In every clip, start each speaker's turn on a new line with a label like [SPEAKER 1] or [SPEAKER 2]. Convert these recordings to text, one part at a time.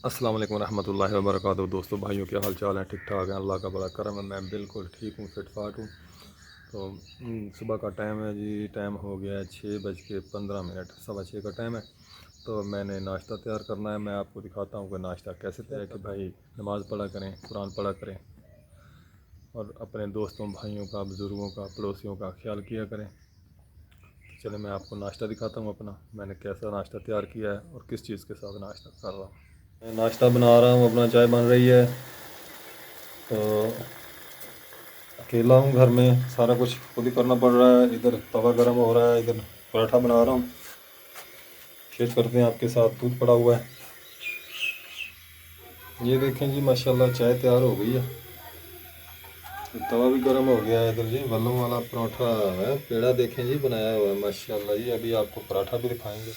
[SPEAKER 1] अस्सलाम वालेकुम रहमतुल्लाहि व बरकातहू। दोस्तों भाइयों, क्या हाल चाल है? ठीक ठाक है, अल्लाह का बड़ा करम है। मैं बिल्कुल ठीक हूँ, फिट फाट हूँ। तो सुबह का टाइम है जी, टाइम हो गया है 6:15, 6:15 का टाइम है। तो मैंने नाश्ता तैयार करना है। मैं आपको दिखाता हूँ कि नाश्ता कैसे तैयार कि भाई नमाज़ पढ़ा करें, कुरान पढ़ा करें और अपने दोस्तों भाइयों का, बुज़ुर्गों का, पड़ोसियों का ख्याल किया करें। तो चले मैं आपको नाश्ता दिखाता हूँ अपना, मैंने कैसा नाश्ता तैयार किया है और किस चीज़ के साथ नाश्ता कर रहा हूँ। मैं नाश्ता बना रहा हूँ अपना, चाय बन रही है। तो अकेला हूँ घर में, सारा कुछ खुद ही करना पड़ रहा है। इधर तवा गर्म हो रहा है, इधर पराठा बना रहा हूँ। शेयर करते हैं आपके साथ। दूध पड़ा हुआ है, ये देखें जी, माशाल्लाह चाय तैयार हो गई है। तवा भी गर्म हो गया है। इधर जी वल्लों वाला पराठा है, पेड़ा देखें जी बनाया हुआ है माशाल्लाह जी। अभी आपको पराठा भी दिखाएंगे।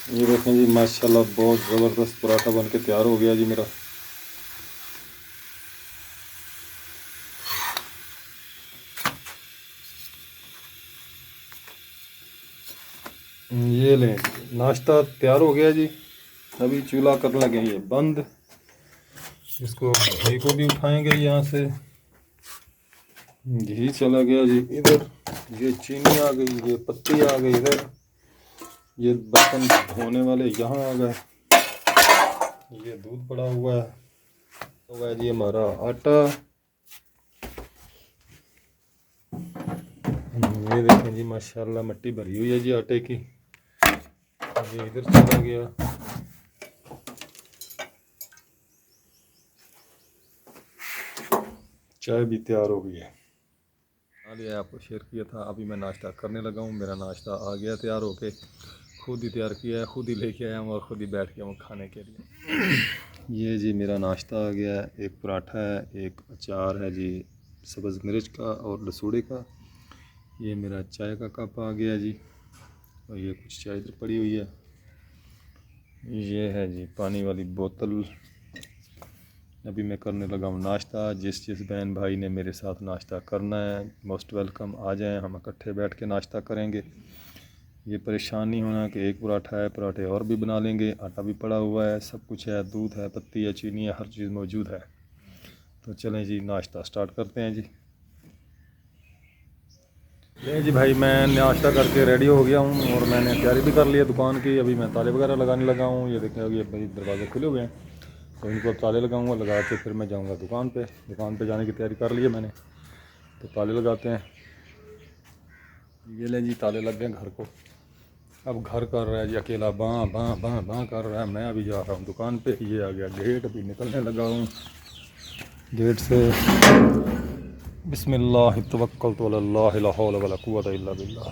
[SPEAKER 1] ये देखें जी माशाल्लाह, बहुत ज़बरदस्त पराठा बन के तैयार हो गया जी मेरा। ये लें, नाश्ता तैयार हो गया जी। अभी चूल्हा करने लगे ये बंद। इसको घी को भी उठाएंगे यहाँ से। घी चला गया जी इधर, ये चीनी आ गई, ये पत्ती आ गई इधर, ये बर्तन धोने वाले यहाँ आ गए, ये दूध पड़ा हुआ है जी हमारा आटा। ये देखें जी माशाल्लाह, मिट्टी भरी हुई है जी आटे की। ये इधर चला गया। चाय भी तैयार हो गई है। लिया आपको शेयर किया था। अभी मैं नाश्ता करने लगा हूँ। मेरा नाश्ता आ गया तैयार होके, खुद ही तैयार किया है, खुद ही लेके आया हूँ और ख़ुद ही बैठ गया हूँ खाने के लिए। ये जी मेरा नाश्ता आ गया है। एक पराठा है, एक अचार है जी सब्ज़ मिर्च का और लसूड़े का। ये मेरा चाय का कप आ गया जी, और ये कुछ चाय इधर पड़ी हुई है। ये है जी पानी वाली बोतल। अभी मैं करने लगा हूँ नाश्ता। जिस बहन भाई ने मेरे साथ नाश्ता करना है, मोस्ट वेलकम, आ जाएं, हम इकट्ठे बैठ के नाश्ता करेंगे। ये परेशान नहीं होना कि एक पराठा है, पराठे और भी बना लेंगे। आटा भी पड़ा हुआ है, सब कुछ है, दूध है, पत्ती है, चीनी है, हर चीज़ मौजूद है। तो चलें जी नाश्ता स्टार्ट करते हैं जी। नहीं जी भाई, मैं नाश्ता करके रेडी हो गया हूँ और मैंने तैयारी भी कर ली है दुकान की। अभी मैं ताले वगैरह लगाने लगा हूँ। ये देखें, अभी भाई दरवाजे खुले हुए हैं, तो इनको ताले लगाऊंगा। लगा के फिर मैं जाऊंगा दुकान पे जाने की तैयारी कर ली है मैंने। तो ताले लगाते हैं। ये ले जी, ताले लग गए घर को। अब घर कर रहा है जी अकेला, बाँ बाँ बाँ बाँ कर रहा है। मैं अभी जा रहा हूँ दुकान पे। ये आ गया गेट, अभी निकलने लगा हूँ गेट से। बिस्मिल्लाह तवक्कलतु अलल्लाह ला हौला वला कुव्वता इल्ला बिल्लाह।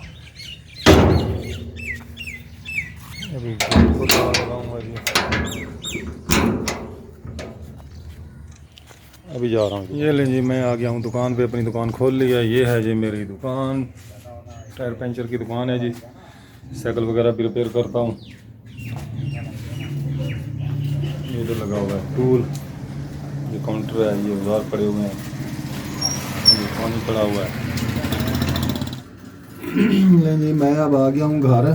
[SPEAKER 1] अभी गेट को ताला लगाऊंगा जी, अभी जा रहा हूँ। ये ले जी, मैं आ गया हूँ दुकान पे, अपनी दुकान खोल लिया। ये है जी मेरी दुकान, टायर पंचर की दुकान है जी। साइकिल वगैरह भी रिपेयर करता हूँ। ये जो लगा हुआ है टूल, ये काउंटर है, ये औजार पड़े हुए हैं, ये पानी पड़ा हुआ है। नहीं जी, मैं अब आ गया हूँ घर।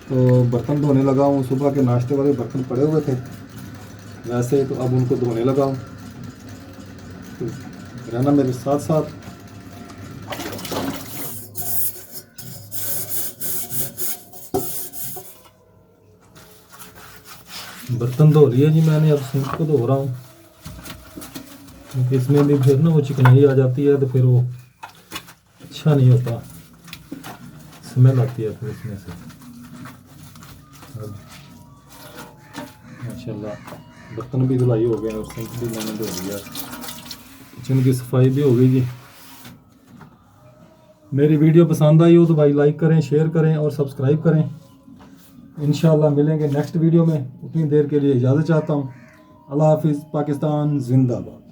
[SPEAKER 1] तो बर्तन धोने लगा हूँ। सुबह के नाश्ते वाले बर्तन पड़े हुए थे वैसे, तो अब उनको धोने लगा हूँ। तो रहना मेरे साथ साथ। बर्तन धो लिए जी मैंने, अब सिंक को धो रहा हूँ, क्योंकि इसमें भी फिर ना वो चिकनाई आ जाती है, तो फिर वो अच्छा नहीं होता, स्मेल आती है फिर इसमें से। माशाल्लाह बर्तन भी धुलाई हो गए और सिंक भी मैंने धो लिया। किचन की सफाई भी हो गई जी। मेरी वीडियो पसंद आई हो तो भाई लाइक करें, शेयर करें और सब्सक्राइब करें। इंशाल्लाह मिलेंगे नेक्स्ट वीडियो में। उतनी देर के लिए इजाज़त चाहता हूँ। अल्लाह हाफिज़। पाकिस्तान जिंदाबाद।